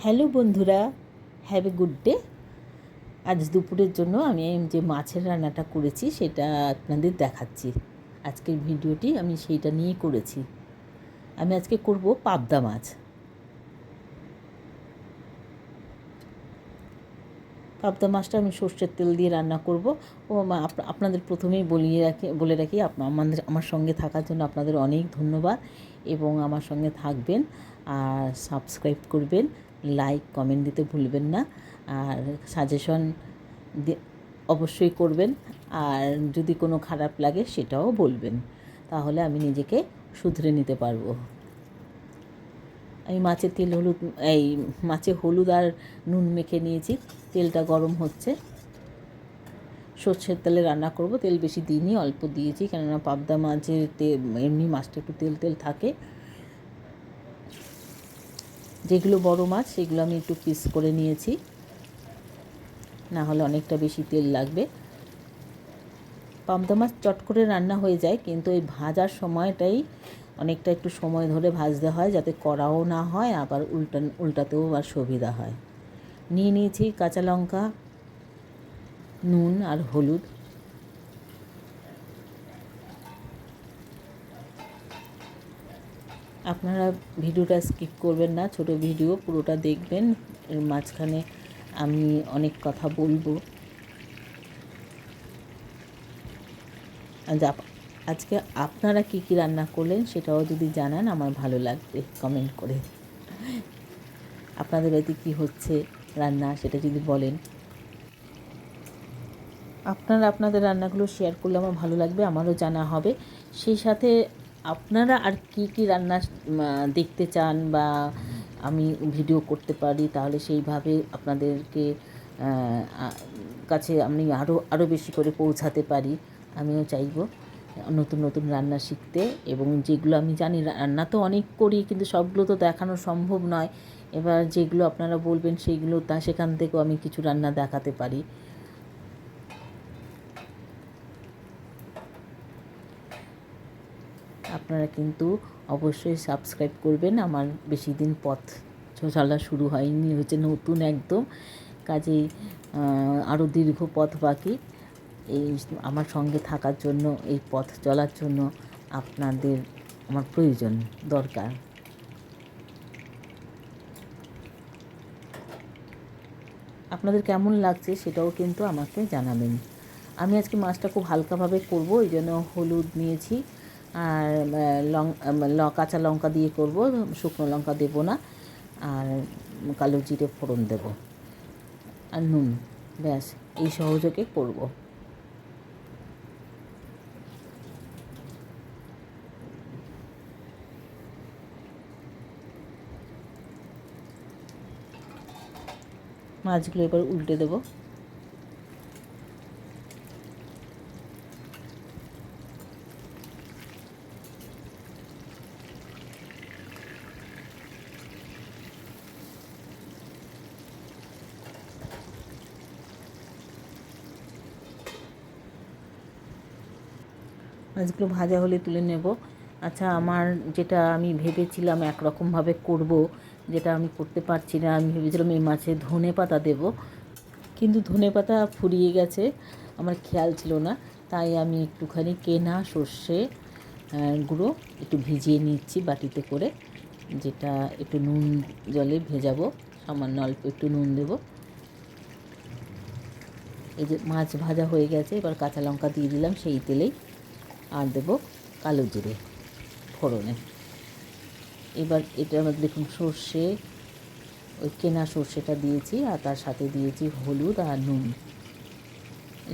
Hello বন্ধুরা, have a good day. আজ দুপুরের জন্য আমি যে মাছের রান্নাটা করেছি সেটা আপনাদের দেখাচ্ছি। আজকের ভিডিওটি আমি সেইটা নিয়ে করেছি। আমি আজকে করব পাবদা মাছ। পাবদা মাছটা আমি সর্ষের তেল দিয়ে রান্না করব। ও আপনাদের প্রথমেই বলে রাখি আমার সঙ্গে থাকার জন্য আপনাদের অনেক ধন্যবাদ, এবং আমার সঙ্গে থাকবেন আর সাবস্ক্রাইব করবেন, লাইক কমেন্ট দিতে ভুলবেন না, আর সাজেশন অবশ্যই করবেন, আর যদি কোনো খারাপ লাগে সেটাও বলবেন, তাহলে আমি নিজেকে শুধরে নিতে পারবো। আমি মাছে হলুদ আর নুন মেখে নিয়েছি। তেলটা গরম হচ্ছে। সর্ষের তেলে রান্না করব। তেল বেশি দিইনি, অল্প দিয়েছি, কেননা পাবদা মাছের এমনি মাছটা একটু তেল তেল থাকে। যেগুলো বড় মাছ সেগুলো আমি একটু পিস করে নিয়েছি, না হলে অনেকটা বেশি তেল লাগবে। পাবদা মাছ চট করে রান্না হয়ে যায়, কিন্তু এই ভাজার সময়টাই অনেকটা একটু সময় ধরে ভাজতে হয়, যাতে কড়াও না হয়, আবার উল্টাতেও আর সুবিধা হয়। নিয়ে নিয়েছি কাঁচা লঙ্কা, নুন আর হলুদ। আপনারা ভিডিওটা স্কিপ করবেন না, ছোট ভিডিও পুরোটা দেখবেন। এর মাঝখানে আমি অনেক কথা বলবো। আজকে আপনারা কি কি রান্না করলেন সেটাও যদি জানান আমার ভালো লাগবে, কমেন্ট করে। আপনাদের বাড়িতে কী হচ্ছে রান্না সেটা যদি বলেন। আপনারা আপনাদের রান্নাগুলো শেয়ার করলে আমার ভালো লাগবে, আমারও জানা হবে। সেই সাথে আপনারা আর কি কি রান্না দেখতে চান বা আমি ভিডিও করতে পারি, তাহলে সেইভাবে আপনাদেরকে কাছে আমি আরও বেশি করে পৌঁছাতে পারি। আমিও চাইব নতুন নতুন রান্না শিখতে, এবং যেগুলো আমি জানি, রান্না তো অনেক করি কিন্তু সবগুলো তো দেখানো সম্ভব নয়। এবার যেগুলো আপনারা বলবেন সেইগুলো সেখান থেকেও আমি কিছু রান্না দেখাতে পারি। আপনারা কিন্তু অবশ্যই সাবস্ক্রাইব করবেন। আমার বেশি দিন পথ চলা শুরু হয়নি, হচ্ছে নতুন একদম, কাজেই আরও দীর্ঘ পথ বাকি। এই আমার সঙ্গে থাকার জন্য, এই পথ চলার জন্য আপনাদের আমার প্রয়োজন, দরকার। আপনাদের কেমন লাগছে সেটাও কিন্তু আমাকে জানাবেন। আমি আজকে মাছটা খুব হালকাভাবে করব, এই জন্য হলুদ নিয়েছি, আর কাঁচা লঙ্কা দিয়ে করব, শুকনো লঙ্কা দেব না, আর কালো জিরে ফোড়ন দেব, আর নুন। ব্যাস, এই সহযোগে করব। মাছগুলো এবার উল্টে দেব। মাছগুলো ভাজা হলে তুলে নেব। আচ্ছা, আমার যেটা আমি ভেবেছিলাম একরকমভাবে করব, যেটা আমি করতে পারছি না। আমি ভেবেছিলাম এই মাছে ধনেপাতা দেব, কিন্তু ধনেপাতা ফুরিয়ে গেছে, আমার খেয়াল ছিল না। তাই আমি একটুখানি কেনা সর্ষে গুঁড়ো একটু ভিজিয়ে নিচ্ছি বাটিতে করে, যেটা একটু নুন জলে ভেজাবো, সামান্য অল্প একটু নুন দেব। এই যে মাছ ভাজা হয়ে গেছে, এবার কাঁচা লঙ্কা দিয়ে দিলাম সেই তেলেই, আর দেবো কালো জিরে ফোড়নে। এবার এটার মধ্যে দেখুন সর্ষে, ওই কেনা সর্ষেটা দিয়েছি, আর তার সাথে দিয়েছি হলুদ আর নুন।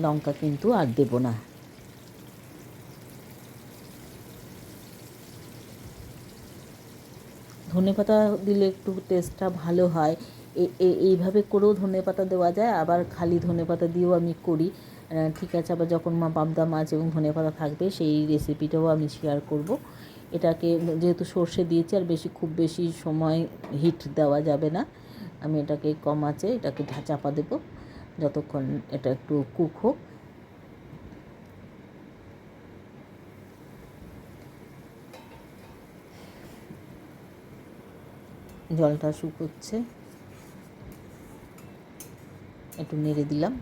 লঙ্কা কিন্তু আর দেবো না। ধনেপাতা দিলে একটু টেস্টটা ভালো হয়। এইভাবে করেও ধনেপাতা দেওয়া যায়, আবার খালি ধনেপাতা দিয়েও আমি করি। ঠিক আছে, আবার যখন পাবদা মাছ এবং ধনেপাতা থাকবে সেই রেসিপিটাও আমি শেয়ার করব। এটাকে যেহেতু সর্ষে দিয়েছি, আর খুব বেশি সময় হিট দেওয়া যাবে না। আমি এটাকে কম আঁচে এটাকে চাপা দেবো যতক্ষণ এটা একটু কুক হোক। জলটা শুকোচ্ছে, একটু নেড়ে দিলাম।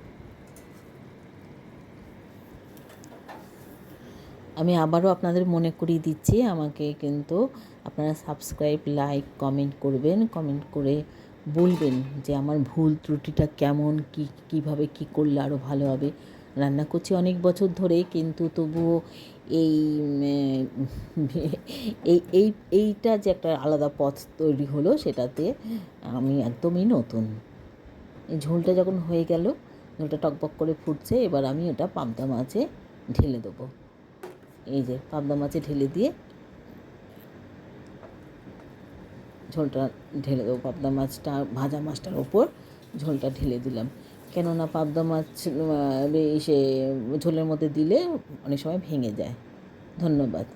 আমি আবারও আপনাদের মনে করিয়ে দিচ্ছি, আমাকে কিন্তু আপনারা সাবস্ক্রাইব, লাইক, কমেন্ট করবেন। কমেন্ট করে বলবেন যে আমার ভুল ত্রুটিটা কেমন, কীভাবে কী করলে আরও ভালো হবে। রান্না করছি অনেক বছর ধরে, কিন্তু তবুও এই এই এই এইটা যে একটা আলাদা পথ তৈরি হলো, সেটাতে আমি একদমই নতুন। এই ঝোলটা যখন হয়ে গেল, ঝোলটা টকবক করে ফুটছে, এবার আমি এটা পাবদা মাছে ঢেলে দেবো। এই যে পাবদা মাছে ঢেলে দিয়ে ঝোলটা ঢেলে দেবো। পাবদা মাছটা, ভাজা মাছটার ওপর ঝোলটা ঢেলে দিলাম, কেননা পাবদা মাছ সে ঝোলের মধ্যে দিলে অনেক সময় ভেঙে যায়। ধন্যবাদ।